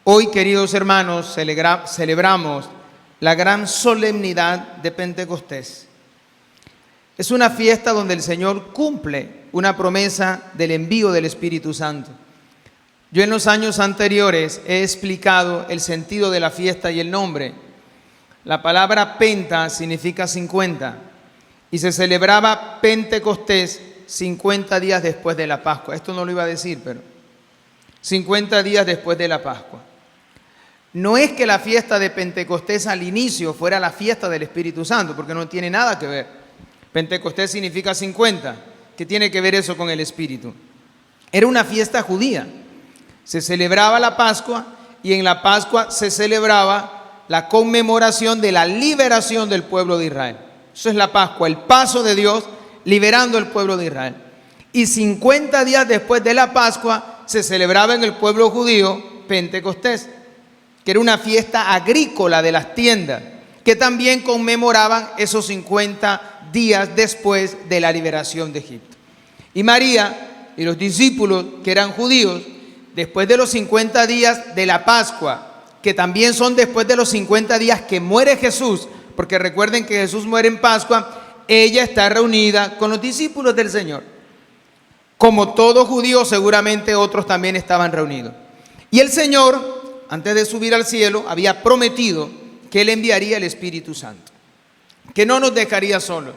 Hoy, queridos hermanos, celebramos la gran solemnidad de Pentecostés. Es una fiesta donde el Señor cumple una promesa del envío del Espíritu Santo. Yo en los años anteriores he explicado el sentido de la fiesta y el nombre. La palabra penta significa 50 y se celebraba Pentecostés 50 días después de la Pascua. Esto no lo iba a decir, pero 50 días después de la Pascua. No es que la fiesta de Pentecostés al inicio fuera la fiesta del Espíritu Santo, porque no tiene nada que ver. Pentecostés significa 50. ¿Qué tiene que ver eso con el Espíritu? Era una fiesta judía. Se celebraba la Pascua y en la Pascua se celebraba la conmemoración de la liberación del pueblo de Israel. Eso es la Pascua, el paso de Dios liberando al pueblo de Israel. Y 50 días después de la Pascua se celebraba en el pueblo judío Pentecostés, que era una fiesta agrícola de las tiendas, que también conmemoraban esos 50 días después de la liberación de Egipto. Y María y los discípulos, que eran judíos, después de los 50 días de la Pascua, que también son después de los 50 días que muere Jesús, porque recuerden que Jesús muere en Pascua, ella está reunida con los discípulos del Señor. Como todo judío, seguramente otros también estaban reunidos. Y el Señor, antes de subir al cielo, había prometido que Él enviaría el Espíritu Santo, que no nos dejaría solos.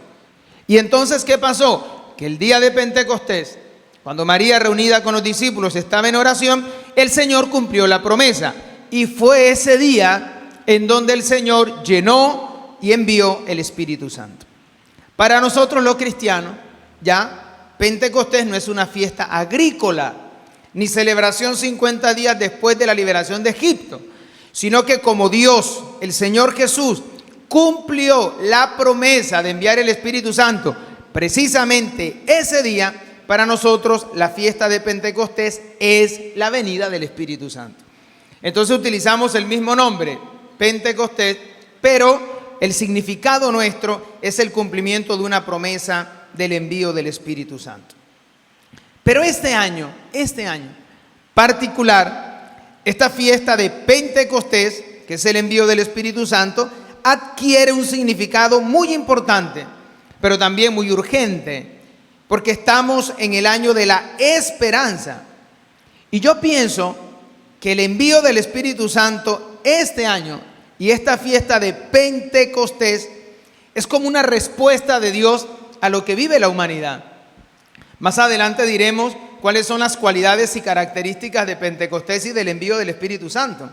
Y entonces, ¿qué pasó? Que el día de Pentecostés, cuando María, reunida con los discípulos, estaba en oración, el Señor cumplió la promesa. Y fue ese día en donde el Señor llenó y envió el Espíritu Santo. Para nosotros los cristianos, ya Pentecostés no es una fiesta agrícola, ni celebración 50 días después de la liberación de Egipto, sino que como Dios, el Señor Jesús, cumplió la promesa de enviar el Espíritu Santo precisamente ese día, para nosotros la fiesta de Pentecostés es la venida del Espíritu Santo. Entonces utilizamos el mismo nombre, Pentecostés, pero el significado nuestro es el cumplimiento de una promesa del envío del Espíritu Santo. Pero este año particular, esta fiesta de Pentecostés, que es el envío del Espíritu Santo, adquiere un significado muy importante, pero también muy urgente, porque estamos en el año de la esperanza. Y yo pienso que el envío del Espíritu Santo este año y esta fiesta de Pentecostés es como una respuesta de Dios a lo que vive la humanidad. Más adelante diremos cuáles son las cualidades y características de Pentecostés y del envío del Espíritu Santo.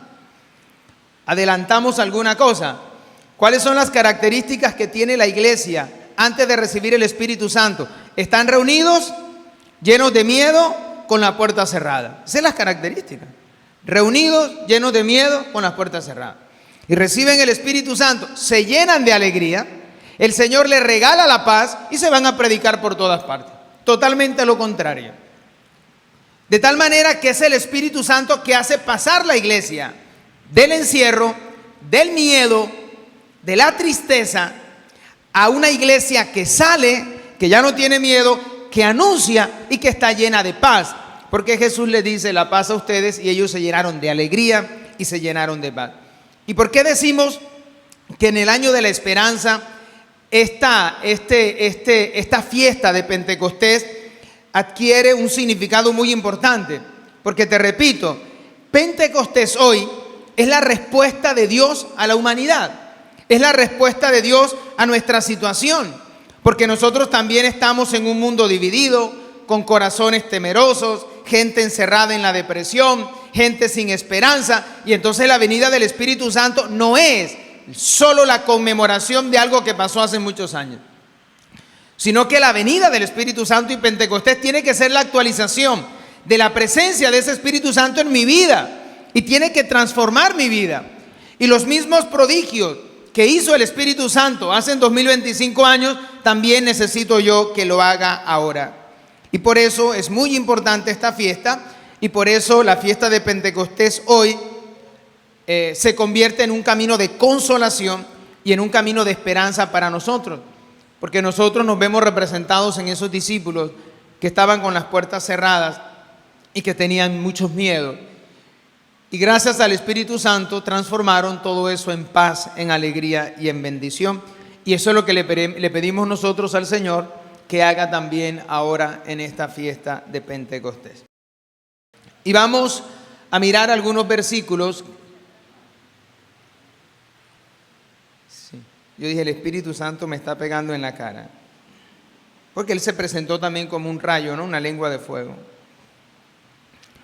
Adelantamos alguna cosa. ¿Cuáles son las características que tiene la iglesia antes de recibir el Espíritu Santo? Están reunidos, llenos de miedo, con la puerta cerrada. Esas son las características. Reunidos, llenos de miedo, con las puertas cerradas. Y reciben el Espíritu Santo, se llenan de alegría, el Señor les regala la paz y se van a predicar por todas partes. Totalmente lo contrario. De tal manera que es el Espíritu Santo que hace pasar la iglesia del encierro, del miedo, de la tristeza, a una iglesia que sale, que ya no tiene miedo, que anuncia y que está llena de paz. Porque Jesús les dice la paz a ustedes y ellos se llenaron de alegría y se llenaron de paz. ¿Y por qué decimos que en el año de la esperanza esta fiesta de Pentecostés adquiere un significado muy importante? Porque te repito, Pentecostés hoy es la respuesta de Dios a la humanidad, es la respuesta de Dios a nuestra situación, porque nosotros también estamos en un mundo dividido, con corazones temerosos, gente encerrada en la depresión, gente sin esperanza, y entonces la venida del Espíritu Santo no es solo la conmemoración de algo que pasó hace muchos años, sino que la venida del Espíritu Santo y Pentecostés tiene que ser la actualización de la presencia de ese Espíritu Santo en mi vida y tiene que transformar mi vida. Y los mismos prodigios que hizo el Espíritu Santo hace 2025 años, también necesito yo que lo haga ahora. Y por eso es muy importante esta fiesta y por eso la fiesta de Pentecostés hoy se convierte en un camino de consolación y en un camino de esperanza para nosotros, porque nosotros nos vemos representados en esos discípulos que estaban con las puertas cerradas y que tenían muchos miedos. Y gracias al Espíritu Santo transformaron todo eso en paz, en alegría y en bendición. Y eso es lo que le pedimos nosotros al Señor que haga también ahora en esta fiesta de Pentecostés. Y vamos a mirar algunos versículos. Sí, yo dije, el Espíritu Santo me está pegando en la cara. Porque Él se presentó también como un rayo, ¿no? Una lengua de fuego.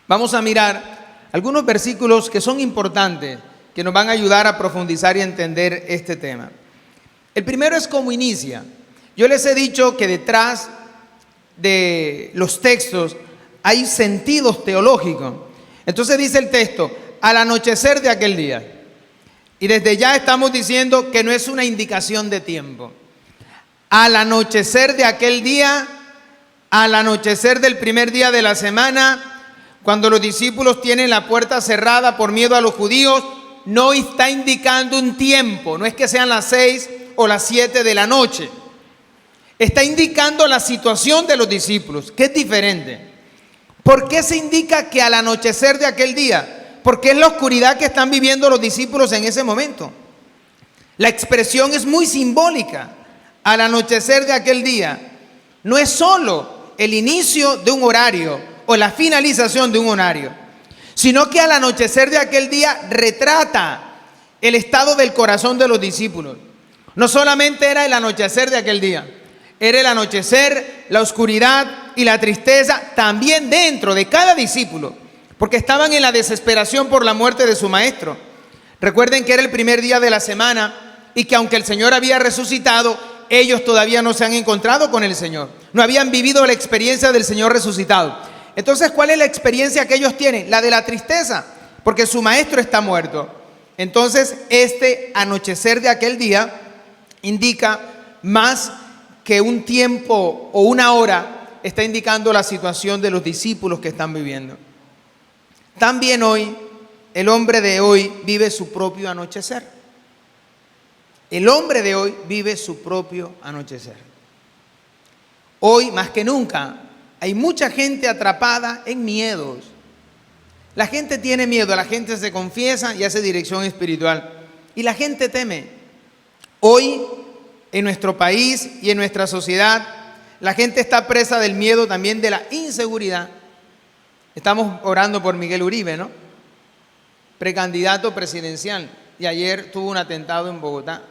Vamos a mirar algunos versículos que son importantes, que nos van a ayudar a profundizar y a entender este tema. El primero es cómo inicia. Yo les he dicho que detrás de los textos hay sentidos teológicos. Entonces dice el texto, al anochecer de aquel día. Y desde ya estamos diciendo que no es una indicación de tiempo. Al anochecer de aquel día, al anochecer del primer día de la semana, cuando los discípulos tienen la puerta cerrada por miedo a los judíos, no está indicando un tiempo, no es que sean las 6 o las 7 de la noche. Está indicando la situación de los discípulos, que es diferente. ¿Por qué se indica que al anochecer de aquel día? Porque es la oscuridad que están viviendo los discípulos en ese momento. La expresión es muy simbólica. Al anochecer de aquel día no es solo el inicio de un horario o la finalización de un horario, sino que al anochecer de aquel día retrata el estado del corazón de los discípulos. No solamente era el anochecer de aquel día, era el anochecer, la oscuridad y la tristeza también dentro de cada discípulo, porque estaban en la desesperación por la muerte de su maestro. Recuerden que era el primer día de la semana y que aunque el Señor había resucitado, ellos todavía no se han encontrado con el Señor. No habían vivido la experiencia del Señor resucitado. Entonces, ¿cuál es la experiencia que ellos tienen? La de la tristeza, porque su maestro está muerto. Entonces, este anochecer de aquel día indica más que un tiempo o una hora, está indicando la situación de los discípulos que están viviendo. También hoy, el hombre de hoy vive su propio anochecer. El hombre de hoy vive su propio anochecer. Hoy, más que nunca, hay mucha gente atrapada en miedos. La gente tiene miedo, la gente se confiesa y hace dirección espiritual. Y la gente teme. Hoy, en nuestro país y en nuestra sociedad, la gente está presa del miedo también de la inseguridad. Estamos orando por Miguel Uribe, ¿no? Precandidato presidencial. Y ayer tuvo un atentado en Bogotá.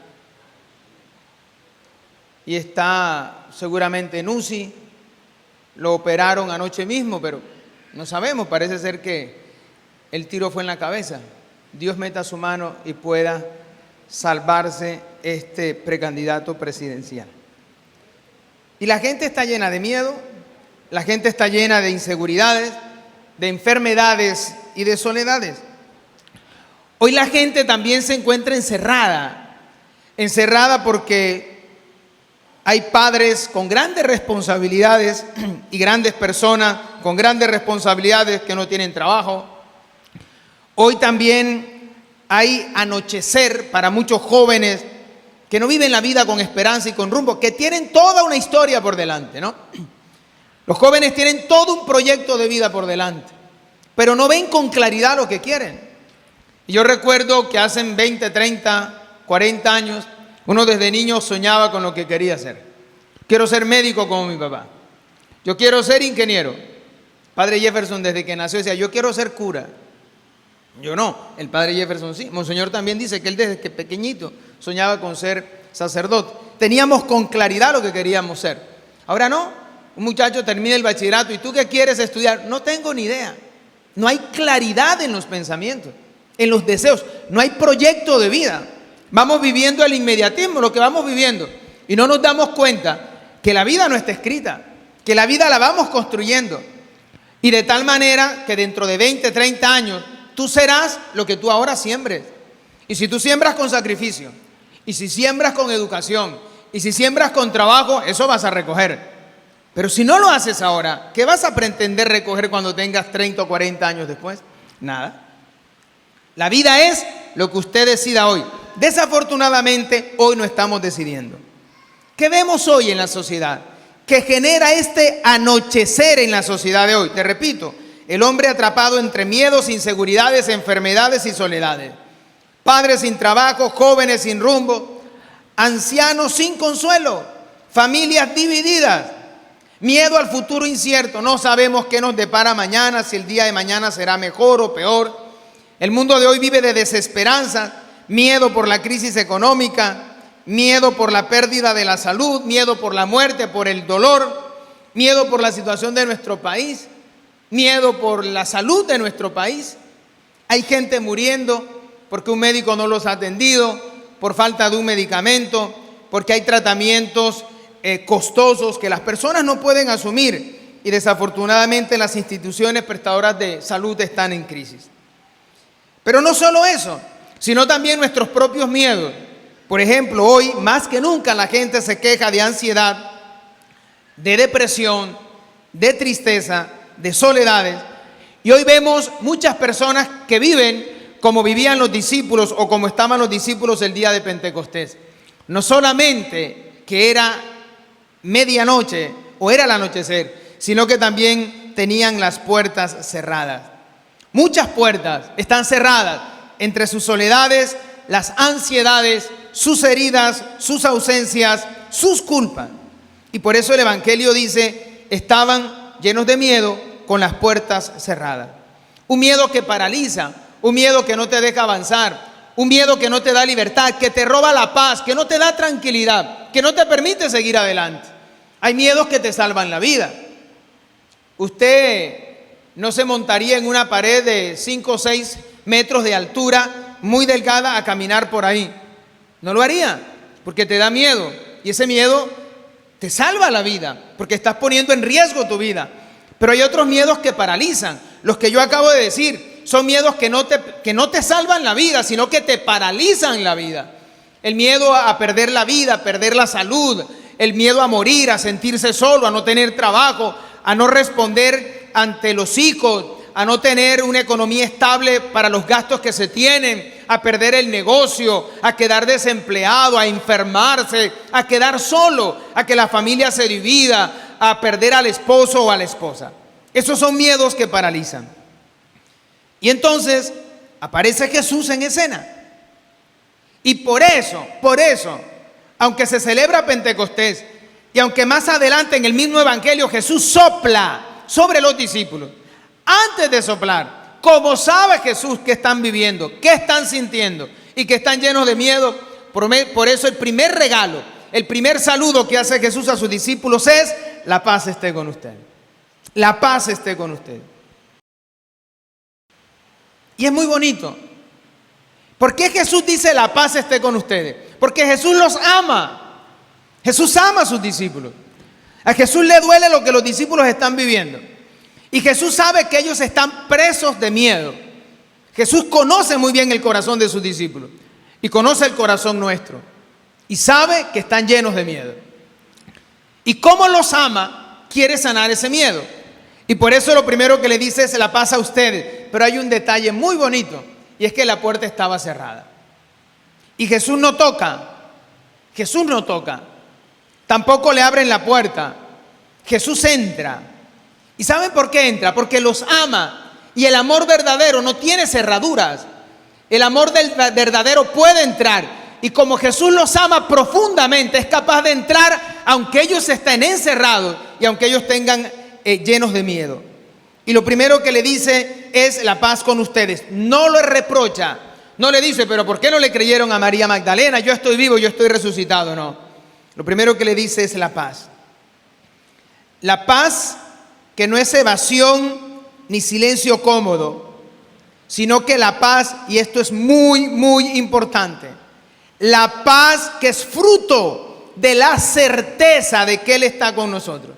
Y está seguramente en UCI. Lo operaron anoche mismo, pero no sabemos. Parece ser que el tiro fue en la cabeza. Dios meta su mano y pueda salvarse este precandidato presidencial. Y la gente está llena de miedo, la gente está llena de inseguridades, de enfermedades y de soledades. Hoy la gente también se encuentra encerrada porque hay padres con grandes responsabilidades y grandes personas con grandes responsabilidades que no tienen trabajo. Hoy también hay anochecer para muchos jóvenes que no viven la vida con esperanza y con rumbo, que tienen toda una historia por delante, ¿no? Los jóvenes tienen todo un proyecto de vida por delante, pero no ven con claridad lo que quieren. Y yo recuerdo que hace 20, 30, 40 años, uno desde niño soñaba con lo que quería ser. Quiero ser médico como mi papá. Yo quiero ser ingeniero. Padre Jefferson desde que nació decía, yo quiero ser cura. Yo no, el padre Jefferson sí. Monseñor también dice que él desde que pequeñito soñaba con ser sacerdote. Teníamos con claridad lo que queríamos ser. Ahora no, un muchacho termina el bachillerato y ¿tú qué quieres estudiar? No tengo ni idea. No hay claridad en los pensamientos, en los deseos. No hay proyecto de vida. Vamos viviendo el inmediatismo, lo que vamos viviendo. Y no nos damos cuenta que la vida no está escrita, que la vida la vamos construyendo. Y de tal manera que dentro de 20, 30 años, tú serás lo que tú ahora siembres. Y si tú siembras con sacrificio, y si siembras con educación, y si siembras con trabajo, eso vas a recoger. Pero si no lo haces ahora, ¿qué vas a pretender recoger cuando tengas 30 o 40 años después? Nada. La vida es lo que usted decida hoy. Desafortunadamente, hoy no estamos decidiendo. ¿Qué vemos hoy en la sociedad? Que genera este anochecer en la sociedad de hoy. Te repito, el hombre atrapado entre miedos, inseguridades, enfermedades y soledades. Padres sin trabajo, jóvenes sin rumbo, ancianos sin consuelo, familias divididas, miedo al futuro incierto. No sabemos qué nos depara mañana, si el día de mañana será mejor o peor. El mundo de hoy vive de desesperanza, miedo por la crisis económica, miedo por la pérdida de la salud, miedo por la muerte, por el dolor, miedo por la situación de nuestro país, miedo por la salud de nuestro país. Hay gente muriendo porque un médico no los ha atendido, por falta de un medicamento, porque hay tratamientos costosos que las personas no pueden asumir y desafortunadamente las instituciones prestadoras de salud están en crisis. Pero no solo eso, sino también nuestros propios miedos. Por ejemplo, hoy más que nunca la gente se queja de ansiedad, de depresión, de tristeza, de soledades. Y hoy vemos muchas personas que viven como vivían los discípulos o como estaban los discípulos el día de Pentecostés. No solamente que era medianoche o era el anochecer, sino que también tenían las puertas cerradas. Muchas puertas están cerradas entre sus soledades, las ansiedades, sus heridas, sus ausencias, sus culpas. Y por eso el Evangelio dice, estaban llenos de miedo con las puertas cerradas. Un miedo que paraliza, un miedo que no te deja avanzar, un miedo que no te da libertad, que te roba la paz, que no te da tranquilidad, que no te permite seguir adelante. Hay miedos que te salvan la vida. Usted no se montaría en una pared de 5 o 6 metros de altura, muy delgada, a caminar por ahí. No lo haría, porque te da miedo. Y ese miedo te salva la vida, porque estás poniendo en riesgo tu vida. Pero hay otros miedos que paralizan. Los que yo acabo de decir son miedos que no te salvan la vida, sino que te paralizan la vida. El miedo a perder la vida, a perder la salud, el miedo a morir, a sentirse solo, a no tener trabajo, a no responder ante los hijos, a no tener una economía estable para los gastos que se tienen, a perder el negocio, a quedar desempleado, a enfermarse, a quedar solo, a que la familia se divida, a perder al esposo o a la esposa. Esos son miedos que paralizan. Y entonces aparece Jesús en escena. Y por eso, aunque se celebra Pentecostés y aunque más adelante en el mismo Evangelio Jesús sopla sobre los discípulos, antes de soplar, como sabe Jesús que están viviendo, que están sintiendo y que están llenos de miedo, por eso el primer regalo, el primer saludo que hace Jesús a sus discípulos es: la paz esté con ustedes. La paz esté con ustedes. Y es muy bonito. ¿Por qué Jesús dice la paz esté con ustedes? Porque Jesús los ama. Jesús ama a sus discípulos. A Jesús le duele lo que los discípulos están viviendo. Y Jesús sabe que ellos están presos de miedo. Jesús conoce muy bien el corazón de sus discípulos. Y conoce el corazón nuestro. Y sabe que están llenos de miedo. Y como los ama, quiere sanar ese miedo. Y por eso lo primero que le dice es: la paz a ustedes. Pero hay un detalle muy bonito, y es que la puerta estaba cerrada. Y Jesús no toca. Jesús no toca. Tampoco le abren la puerta. Jesús entra. ¿Y saben por qué entra? Porque los ama. Y el amor verdadero no tiene cerraduras. El amor del verdadero puede entrar. Y como Jesús los ama profundamente, es capaz de entrar aunque ellos estén encerrados y aunque ellos tengan llenos de miedo. Y lo primero que le dice es: la paz con ustedes. No lo reprocha. No le dice: pero ¿por qué no le creyeron a María Magdalena? Yo estoy vivo, yo estoy resucitado. No. Lo primero que le dice es la paz. La paz que no es evasión ni silencio cómodo, sino que la paz, y esto es muy, muy importante, la paz que es fruto de la certeza de que Él está con nosotros,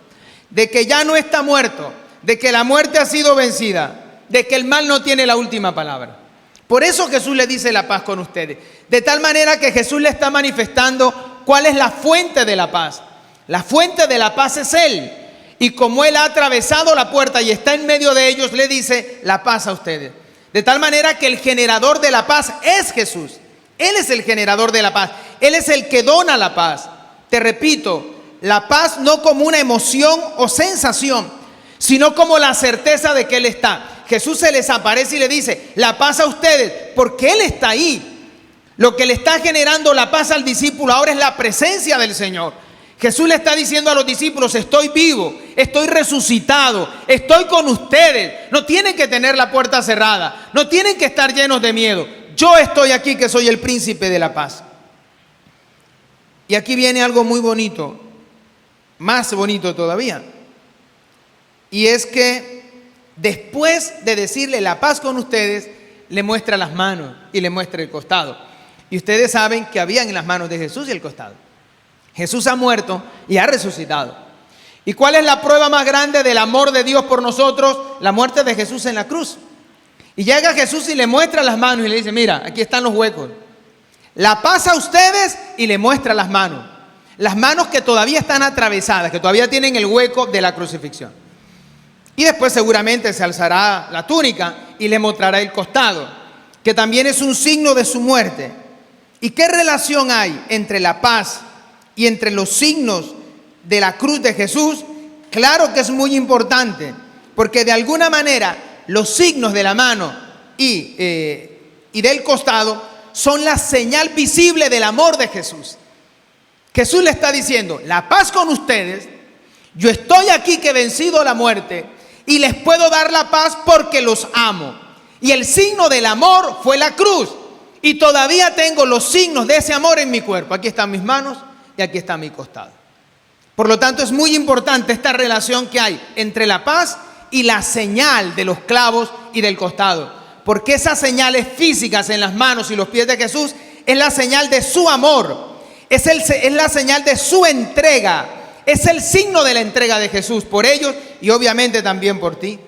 de que ya no está muerto, de que la muerte ha sido vencida, de que el mal no tiene la última palabra. Por eso Jesús le dice: la paz con ustedes. De tal manera que Jesús le está manifestando cuál es la fuente de la paz. La fuente de la paz es Él. Y como Él ha atravesado la puerta y está en medio de ellos, le dice: la paz a ustedes. De tal manera que el generador de la paz es Jesús. Él es el generador de la paz. Él es el que dona la paz. Te repito, la paz no como una emoción o sensación, sino como la certeza de que Él está. Jesús se les aparece y le dice, la paz a ustedes, porque Él está ahí. Lo que le está generando la paz al discípulo ahora es la presencia del Señor. Jesús le está diciendo a los discípulos, estoy vivo, estoy resucitado, estoy con ustedes. No tienen que tener la puerta cerrada, no tienen que estar llenos de miedo. Yo estoy aquí, que soy el príncipe de la paz. Y aquí viene algo muy bonito, más bonito todavía. Y es que después de decirle la paz con ustedes, le muestra las manos y le muestra el costado. Y ustedes saben que había en las manos de Jesús y el costado. Jesús ha muerto y ha resucitado. ¿Y cuál es la prueba más grande del amor de Dios por nosotros? La muerte de Jesús en la cruz. Y llega Jesús y le muestra las manos y le dice, mira, aquí están los huecos. La paz a ustedes, y le muestra las manos. Las manos que todavía están atravesadas, que todavía tienen el hueco de la crucifixión. Y después seguramente se alzará la túnica y le mostrará el costado, que también es un signo de su muerte. ¿Y qué relación hay entre la paz y entre los signos de la cruz de Jesús? Claro que es muy importante, porque de alguna manera los signos de la mano y del costado son la señal visible del amor de Jesús. Jesús le está diciendo, la paz con ustedes, yo estoy aquí que he vencido la muerte y les puedo dar la paz porque los amo. Y el signo del amor fue la cruz. Y todavía tengo los signos de ese amor en mi cuerpo. Aquí están mis manos y aquí está mi costado. Por lo tanto, es muy importante esta relación que hay entre la paz y la señal de los clavos y del costado. Porque esas señales físicas en las manos y los pies de Jesús es la señal de su amor. Es la señal de su entrega. Es el signo de la entrega de Jesús por ellos y obviamente también por ti.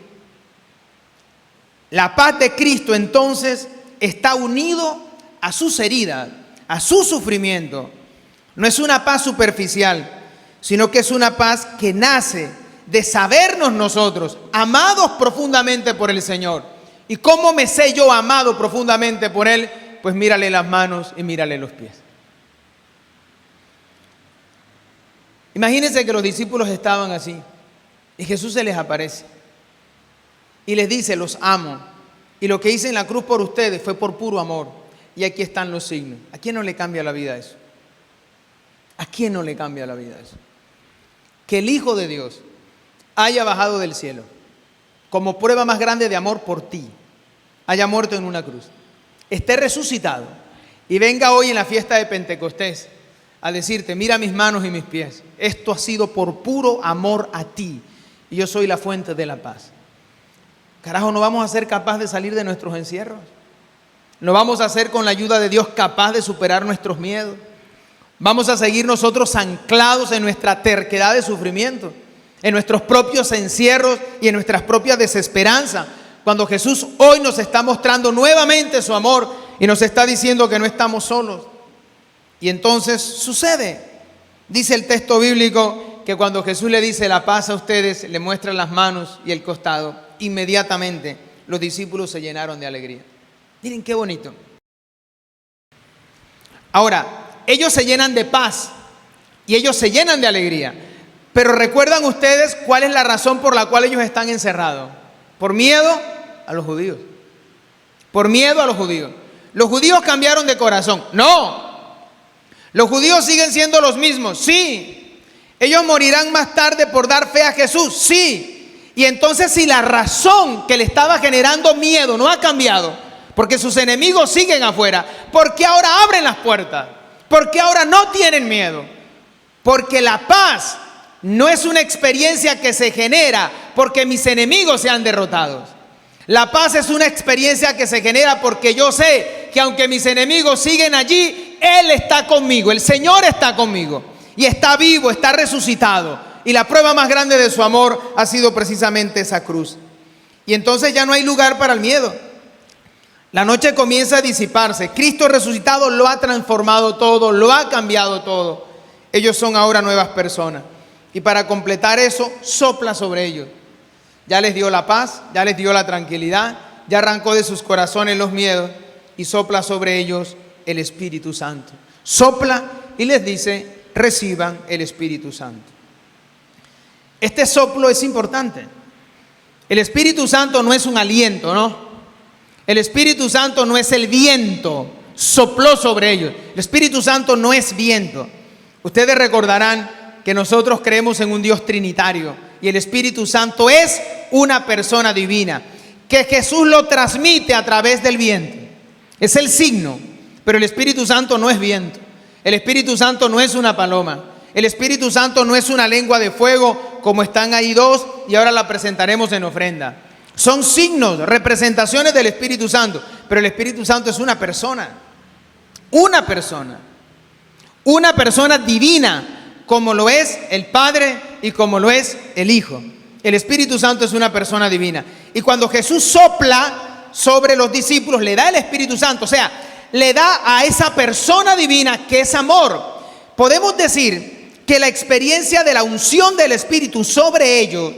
La paz de Cristo entonces está unido a sus heridas, a su sufrimiento. No es una paz superficial, sino que es una paz que nace de sabernos nosotros amados profundamente por el Señor. ¿Y cómo me sé yo amado profundamente por Él? Pues mírale las manos y mírale los pies. Imagínense que los discípulos estaban así y Jesús se les aparece y les dice, los amo. Y lo que hice en la cruz por ustedes fue por puro amor. Y aquí están los signos. ¿A quién no le cambia la vida eso? ¿A quién no le cambia la vida eso? Que el Hijo de Dios haya bajado del cielo como prueba más grande de amor por ti, haya muerto en una cruz, esté resucitado y venga hoy en la fiesta de Pentecostés a decirte, mira mis manos y mis pies, esto ha sido por puro amor a ti y yo soy la fuente de la paz. Carajo, ¿no vamos a ser capaces de salir de nuestros encierros? ¿No vamos a ser con la ayuda de Dios capaz de superar nuestros miedos? ¿Vamos a seguir nosotros anclados en nuestra terquedad de sufrimiento, en nuestros propios encierros y en nuestras propias desesperanzas, cuando Jesús hoy nos está mostrando nuevamente su amor y nos está diciendo que no estamos solos? Y entonces sucede, dice el texto bíblico, que cuando Jesús le dice la paz a ustedes, le muestra las manos y el costado, inmediatamente los discípulos se llenaron de alegría. Miren qué bonito. Ahora, ellos se llenan de paz y ellos se llenan de alegría. Pero ¿recuerdan ustedes cuál es la razón por la cual ellos están encerrados? Por miedo a los judíos. Por miedo a los judíos. ¿Los judíos cambiaron de corazón? No. ¿Los judíos siguen siendo los mismos? Sí. ¿Ellos morirán más tarde por dar fe a Jesús? Sí. Y entonces, si la razón que le estaba generando miedo no ha cambiado, porque sus enemigos siguen afuera, ¿por qué ahora abren las puertas? ¿Por qué ahora no tienen miedo? Porque la paz no es una experiencia que se genera porque mis enemigos sean derrotados. La paz es una experiencia que se genera porque yo sé que aunque mis enemigos siguen allí, Él está conmigo, el Señor está conmigo y está vivo, está resucitado. Y la prueba más grande de su amor ha sido precisamente esa cruz. Y entonces ya no hay lugar para el miedo. La noche comienza a disiparse. Cristo resucitado lo ha transformado todo, lo ha cambiado todo. Ellos son ahora nuevas personas. Y para completar eso, sopla sobre ellos. Ya les dio la paz, ya les dio la tranquilidad, ya arrancó de sus corazones los miedos y sopla sobre ellos el Espíritu Santo. Sopla y les dice, reciban el Espíritu Santo. Este soplo es importante El Espíritu Santo no es un aliento, ¿no? El Espíritu Santo no es el viento, sopló sobre ellos. El Espíritu Santo no es viento. Ustedes recordarán que nosotros creemos en un Dios trinitario y el Espíritu Santo es una persona divina, que Jesús lo transmite a través del viento. Es el signo, pero el Espíritu Santo no es viento. El Espíritu Santo no es una paloma. El Espíritu Santo no es una lengua de fuego, como están ahí dos, y ahora la presentaremos en ofrenda. Son signos, representaciones del Espíritu Santo, pero el Espíritu Santo es una persona divina, como lo es el Padre y como lo es el Hijo. El Espíritu Santo es una persona divina. Y cuando Jesús sopla sobre los discípulos, le da el Espíritu Santo, o sea, le da a esa persona divina que es amor. Podemos decir que la experiencia de la unción del Espíritu sobre ellos,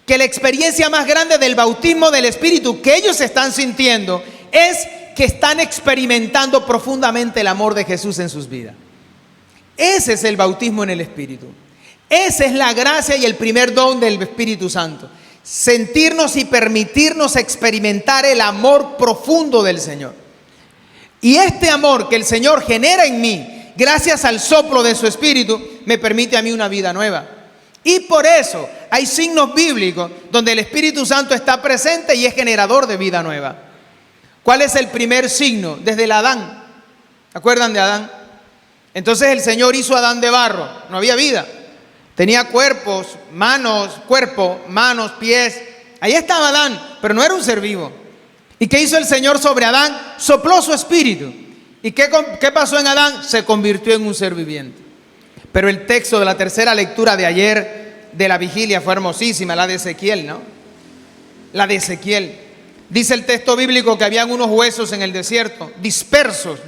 que la experiencia más grande del bautismo del Espíritu que ellos están sintiendo, es que están experimentando profundamente el amor de Jesús en sus vidas. Ese es el bautismo en el Espíritu. Esa es la gracia y el primer don del Espíritu Santo. Sentirnos y permitirnos experimentar el amor profundo del Señor. Y este amor que el Señor genera en mí, gracias al soplo de su Espíritu, me permite a mí una vida nueva. Y por eso hay signos bíblicos donde el Espíritu Santo está presente y es generador de vida nueva. ¿Cuál es el primer signo? Desde el Adán. ¿Se acuerdan de Adán? Entonces el Señor hizo a Adán de barro. No había vida. Tenía cuerpo, manos, pies. Ahí estaba Adán, pero no era un ser vivo. ¿Y qué hizo el Señor sobre Adán? Sopló su espíritu. ¿Y qué pasó en Adán? Se convirtió en un ser viviente. Pero el texto de la tercera lectura de ayer de la vigilia fue hermosísima, la de Ezequiel, ¿no? La de Ezequiel. Dice el texto bíblico que habían unos huesos en el desierto, dispersos.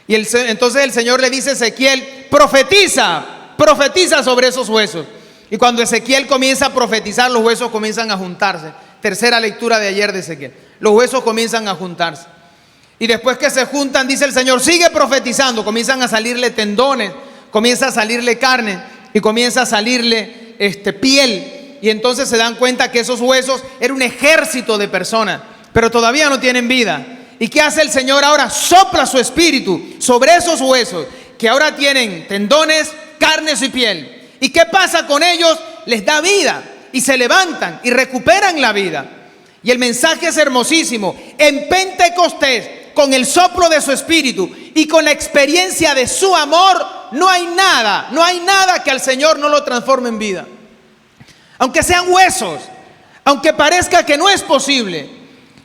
Y entonces el Señor le dice a Ezequiel, profetiza sobre esos huesos. Y cuando Ezequiel comienza a profetizar, los huesos comienzan a juntarse. Tercera lectura de ayer de Ezequiel. Los huesos comienzan a juntarse. Y después que se juntan, dice el Señor, sigue profetizando. Comienzan a salirle tendones, comienza a salirle carne y comienza a salirle piel. Y entonces se dan cuenta que esos huesos era un ejército de personas, pero todavía no tienen vida. ¿Y qué hace el Señor ahora? Sopla su espíritu sobre esos huesos que ahora tienen tendones, carnes y piel. ¿Y qué pasa con ellos? Les da vida y se levantan y recuperan la vida. Y el mensaje es hermosísimo. En Pentecostés, con el soplo de su espíritu y con la experiencia de su amor, no hay nada que al Señor no lo transforme en vida. Aunque sean huesos, aunque parezca que no es posible,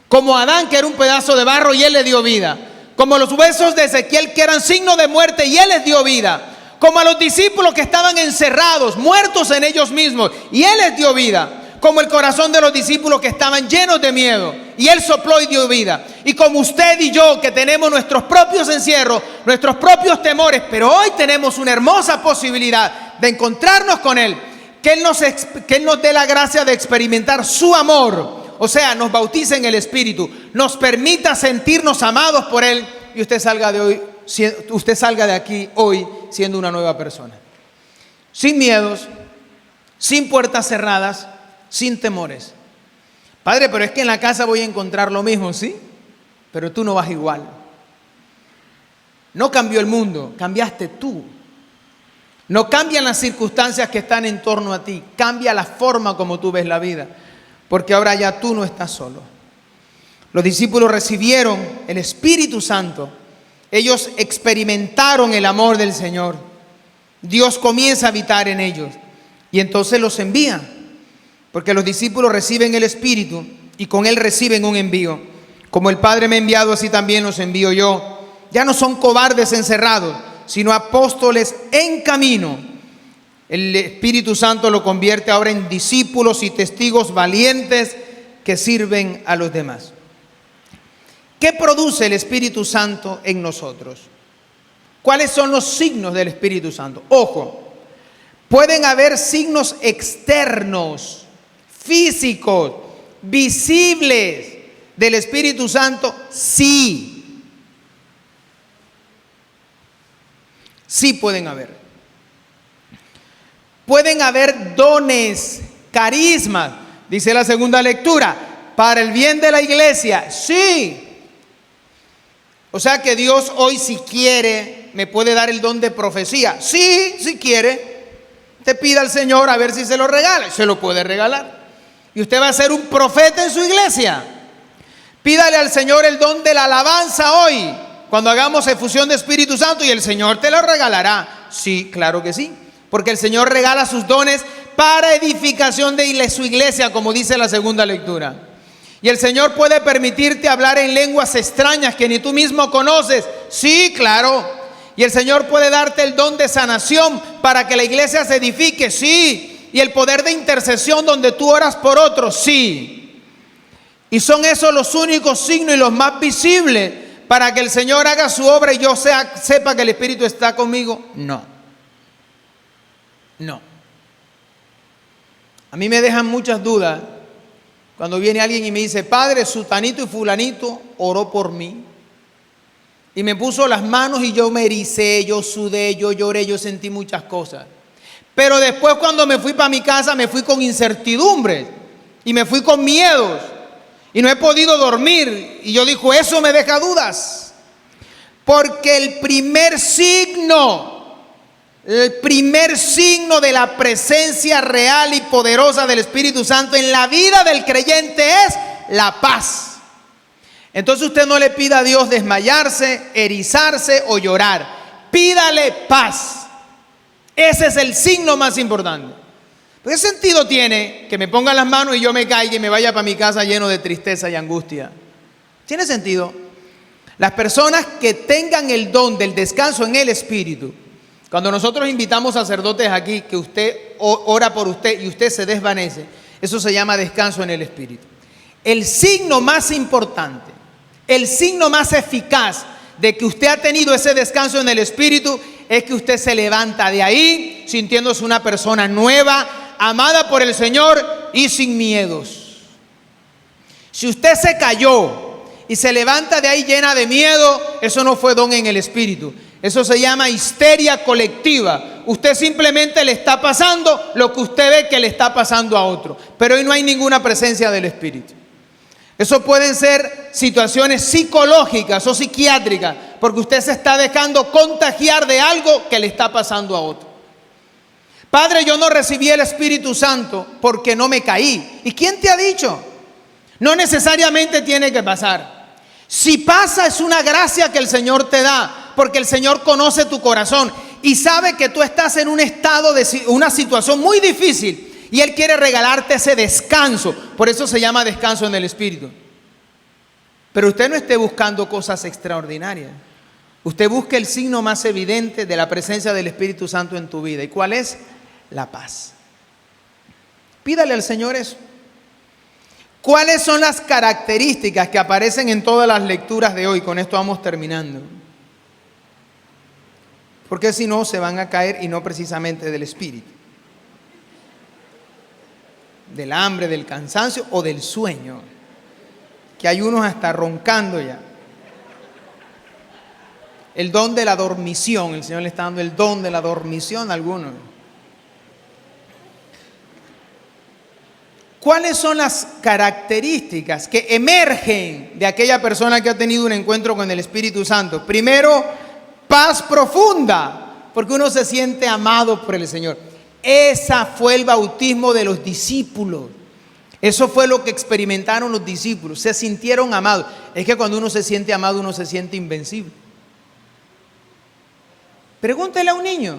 como Adán, que era un pedazo de barro y él le dio vida, como los huesos de Ezequiel, que eran signo de muerte y él les dio vida, como a los discípulos que estaban encerrados, muertos en ellos mismos, y él les dio vida, como el corazón de los discípulos que estaban llenos de miedo y él sopló y dio vida, y como usted y yo que tenemos nuestros propios encierros, nuestros propios temores, pero hoy tenemos una hermosa posibilidad de encontrarnos con él, que él nos dé la gracia de experimentar su amor, o sea, nos bautice en el Espíritu, nos permita sentirnos amados por él, y usted salga de aquí hoy siendo una nueva persona, sin miedos, sin puertas cerradas, sin temores. Padre, pero es que en la casa voy a encontrar lo mismo, ¿sí? Pero tú no vas igual. No cambió el mundo, cambiaste tú. No cambian las circunstancias que están en torno a ti, cambia la forma como tú ves la vida, porque ahora ya tú no estás solo. Los discípulos recibieron el Espíritu Santo, ellos experimentaron el amor del Señor. Dios comienza a habitar en ellos y entonces los envía. Porque los discípulos reciben el Espíritu y con él reciben un envío. Como el Padre me ha enviado, así también los envío yo. Ya no son cobardes encerrados, sino apóstoles en camino. El Espíritu Santo lo convierte ahora en discípulos y testigos valientes que sirven a los demás. ¿Qué produce el Espíritu Santo en nosotros? ¿Cuáles son los signos del Espíritu Santo? Ojo, pueden haber signos externos, físicos, visibles del Espíritu Santo, sí. Sí pueden haber. Pueden haber dones, carismas Dice la segunda lectura, para el bien de la iglesia, sí. O sea que Dios hoy, si quiere, me puede dar el don de profecía. Sí, si quiere. Te pida al Señor a ver si se lo regala. Se lo puede regalar. Y usted va a ser un profeta en su iglesia. Pídale al Señor el don de la alabanza hoy, cuando hagamos efusión de Espíritu Santo, y el Señor te lo regalará. Sí, claro que sí. Porque el Señor regala sus dones para edificación de su iglesia, como dice la segunda lectura. Y el Señor puede permitirte hablar en lenguas extrañas que ni tú mismo conoces. Sí, claro. Y el Señor puede darte el don de sanación para que la iglesia se edifique. Sí. Y el poder de intercesión donde tú oras por otros. Sí. Y son esos los únicos signos y los más visibles para que el Señor haga su obra y yo sepa que el Espíritu está conmigo. No. No. A mí me dejan muchas dudas cuando viene alguien y me dice, padre, sutanito y fulanito oró por mí y me puso las manos y yo me ericé, yo sudé, yo lloré, yo sentí muchas cosas. Pero después, cuando me fui para mi casa, me fui con incertidumbres y me fui con miedos y no he podido dormir. Y yo digo, eso me deja dudas, porque el primer signo de la presencia real y poderosa del Espíritu Santo en la vida del creyente es la paz. Entonces usted no le pida a Dios desmayarse, erizarse o llorar. Pídale paz. Ese es el signo más importante. ¿Qué sentido tiene que me pongan las manos y yo me caiga y me vaya para mi casa lleno de tristeza y angustia? ¿Tiene sentido? Las personas que tengan el don del descanso en el Espíritu, cuando nosotros invitamos sacerdotes aquí, que usted ora por usted y usted se desvanece, eso se llama descanso en el Espíritu. El signo más importante, el signo más eficaz de que usted ha tenido ese descanso en el Espíritu es que usted se levanta de ahí sintiéndose una persona nueva, amada por el Señor y sin miedos. Si usted se cayó y se levanta de ahí llena de miedo, eso no fue don en el Espíritu. Eso se llama histeria colectiva. Usted simplemente le está pasando lo que usted ve que le está pasando a otro. Pero hoy no hay ninguna presencia del Espíritu. Eso pueden ser situaciones psicológicas o psiquiátricas, porque usted se está dejando contagiar de algo que le está pasando a otro. Padre, yo no recibí el Espíritu Santo porque no me caí. ¿Y quién te ha dicho? No necesariamente tiene que pasar. Si pasa, es una gracia que el Señor te da, porque el Señor conoce tu corazón y sabe que tú estás en un estado de una situación muy difícil y Él quiere regalarte ese descanso. Por eso se llama descanso en el Espíritu. Pero usted no esté buscando cosas extraordinarias. Usted busque el signo más evidente de la presencia del Espíritu Santo en tu vida. ¿Y cuál es? La paz. Pídale al Señor eso. ¿Cuáles son las características que aparecen en todas las lecturas de hoy? Con esto vamos terminando. Porque si no, se van a caer, y no precisamente del espíritu. Del hambre, del cansancio o del sueño. Que hay unos hasta roncando ya. El don de la dormición. El Señor le está dando el don de la dormición a algunos. ¿Cuáles son las características que emergen de aquella persona que ha tenido un encuentro con el Espíritu Santo? Primero, paz profunda, porque uno se siente amado por el Señor. Ese fue el bautismo de los discípulos. Eso fue lo que experimentaron los discípulos. Se sintieron amados. Es que cuando uno se siente amado, uno se siente invencible. Pregúntele a un niño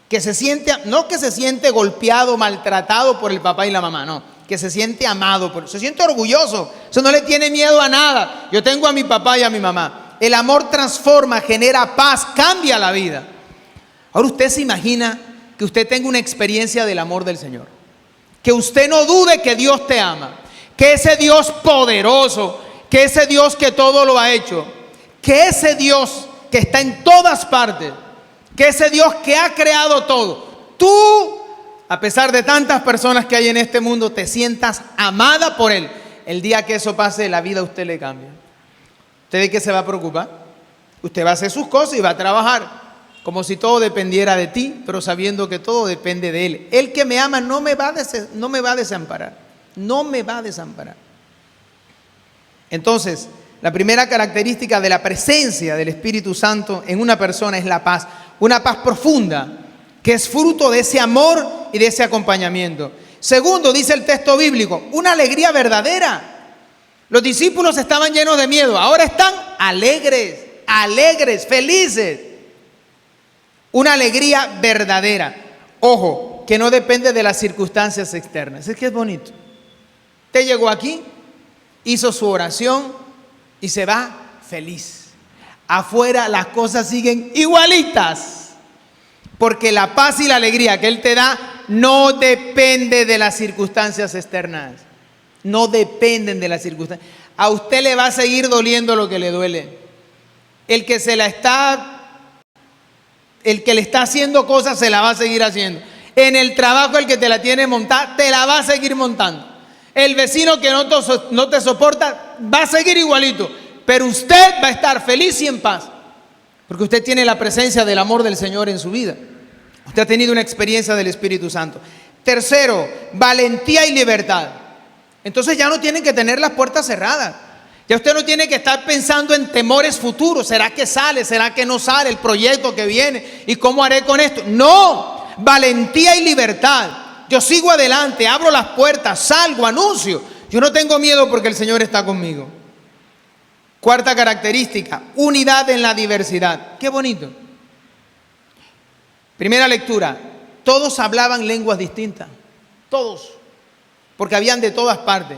que se siente, no que se siente golpeado, maltratado por el papá y la mamá, no, que se siente amado, se siente orgulloso, eso no le tiene miedo a nada. Yo tengo a mi papá y a mi mamá. El amor transforma, genera paz, cambia la vida. Ahora usted se imagina que usted tenga una experiencia del amor del Señor, que usted no dude que Dios te ama, que ese Dios poderoso, que ese Dios que todo lo ha hecho, que ese Dios que está en todas partes, que ese Dios que ha creado todo, tú, a pesar de tantas personas que hay en este mundo, te sientas amada por Él. El día que eso pase, la vida a usted le cambia. ¿Usted de qué se va a preocupar? Usted va a hacer sus cosas y va a trabajar como si todo dependiera de ti, pero sabiendo que todo depende de Él. El que me ama no me va a desamparar. No me va a desamparar. Entonces, la primera característica de la presencia del Espíritu Santo en una persona es la paz. Una paz profunda, que es fruto de ese amor y de ese acompañamiento. Segundo, dice el texto bíblico, una alegría verdadera. Los discípulos estaban llenos de miedo, ahora están alegres, felices. Una alegría verdadera. Ojo, que no depende de las circunstancias externas. Es que es bonito. Usted llegó aquí, hizo su oración y se va feliz. Afuera las cosas siguen igualitas. Porque la paz y la alegría que Él te da no depende de las circunstancias externas. No dependen de las circunstancias. A usted le va a seguir doliendo lo que le duele. El que le está haciendo cosas se la va a seguir haciendo. En el trabajo el que te la tiene montada te la va a seguir montando. El vecino que no te soporta va a seguir igualito. Pero usted va a estar feliz y en paz. Porque usted tiene la presencia del amor del Señor en su vida. Usted ha tenido una experiencia del Espíritu Santo. Tercero, valentía y libertad. Entonces ya no tienen que tener las puertas cerradas. Ya usted no tiene que estar pensando en temores futuros. ¿Será que sale? ¿Será que no sale el proyecto que viene? ¿Y cómo haré con esto? No, valentía y libertad. Yo sigo adelante, abro las puertas, salgo, anuncio. Yo no tengo miedo porque el Señor está conmigo. Cuarta característica, unidad en la diversidad. Qué bonito. Primera lectura, todos hablaban lenguas distintas. Todos. Porque habían de todas partes,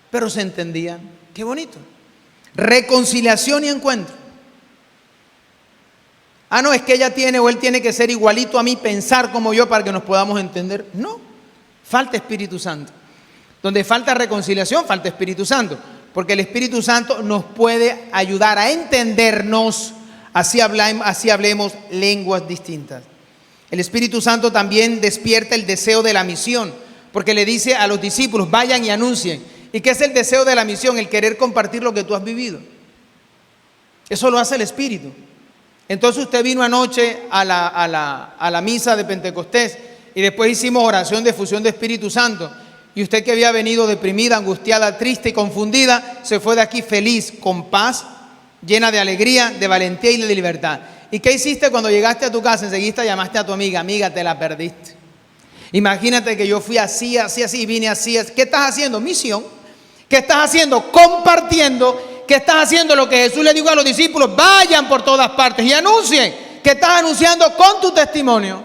pero se entendían. Qué bonito. Reconciliación y encuentro. No, es que ella tiene o él tiene que ser igualito a mí, pensar como yo para que nos podamos entender. No, falta Espíritu Santo. Donde falta reconciliación, falta Espíritu Santo. Porque el Espíritu Santo nos puede ayudar a entendernos, así hablemos lenguas distintas. El Espíritu Santo también despierta el deseo de la misión, porque le dice a los discípulos, vayan y anuncien. ¿Y qué es el deseo de la misión? El querer compartir lo que tú has vivido. Eso lo hace el Espíritu. Entonces usted vino anoche a la misa de Pentecostés y después hicimos oración de fusión de Espíritu Santo. Y usted que había venido deprimida, angustiada, triste y confundida, se fue de aquí feliz, con paz, llena de alegría, de valentía y de libertad. ¿Y qué hiciste cuando llegaste a tu casa? Enseguida llamaste a tu amiga, amiga, te la perdiste. Imagínate que yo fui así, y vine así. ¿Qué estás haciendo? Misión. ¿Qué estás haciendo? Compartiendo. ¿Qué estás haciendo? Lo que Jesús le dijo a los discípulos, vayan por todas partes y anuncien. ¿Qué estás anunciando? Con tu testimonio.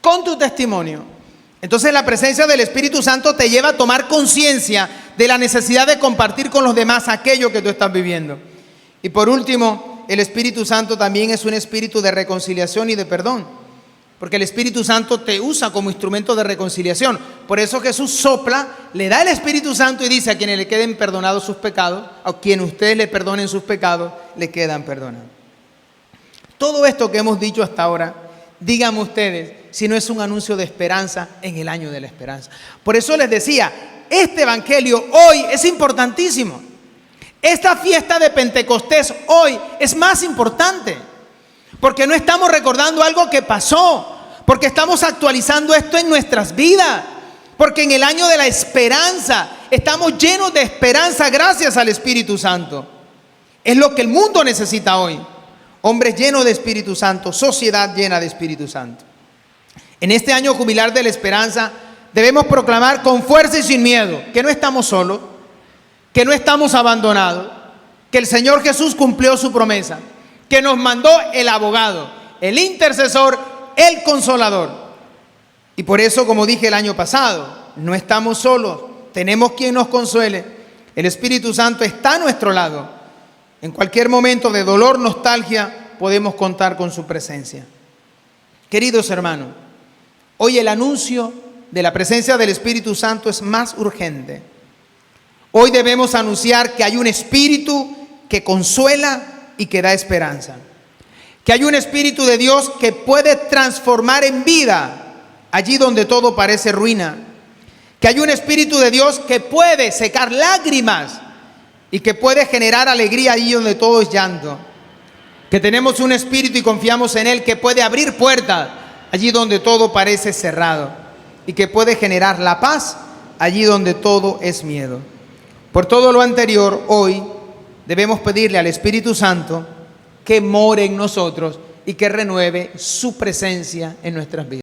Con tu testimonio. Entonces la presencia del Espíritu Santo te lleva a tomar conciencia de la necesidad de compartir con los demás aquello que tú estás viviendo. Y por último, el Espíritu Santo también es un espíritu de reconciliación y de perdón. Porque el Espíritu Santo te usa como instrumento de reconciliación. Por eso Jesús sopla, le da el Espíritu Santo y dice a quienes le queden perdonados sus pecados, a quienes ustedes le perdonen sus pecados, le quedan perdonados. Todo esto que hemos dicho hasta ahora, díganme ustedes si no es un anuncio de esperanza en el año de la esperanza. Por eso les decía, este evangelio hoy es importantísimo. Esta fiesta de Pentecostés hoy es más importante. Porque no estamos recordando algo que pasó, porque estamos actualizando esto en nuestras vidas, porque en el año de la esperanza estamos llenos de esperanza gracias al Espíritu Santo. Es lo que el mundo necesita hoy, hombres llenos de Espíritu Santo, sociedad llena de Espíritu Santo. En este año jubilar de la esperanza debemos proclamar con fuerza y sin miedo que no estamos solos, que no estamos abandonados, que el Señor Jesús cumplió su promesa, que nos mandó el abogado, el intercesor, el consolador. Y por eso, como dije el año pasado, no estamos solos, tenemos quien nos consuele. El Espíritu Santo está a nuestro lado. En cualquier momento de dolor, nostalgia, podemos contar con su presencia. Queridos hermanos, hoy el anuncio de la presencia del Espíritu Santo es más urgente. Hoy debemos anunciar que hay un Espíritu que consuela y que da esperanza. Que hay un Espíritu de Dios que puede transformar en vida allí donde todo parece ruina. Que hay un Espíritu de Dios que puede secar lágrimas y que puede generar alegría allí donde todo es llanto. Que tenemos un Espíritu y confiamos en Él que puede abrir puertas allí donde todo parece cerrado y que puede generar la paz allí donde todo es miedo. Por todo lo anterior, hoy debemos pedirle al Espíritu Santo que more en nosotros y que renueve su presencia en nuestras vidas.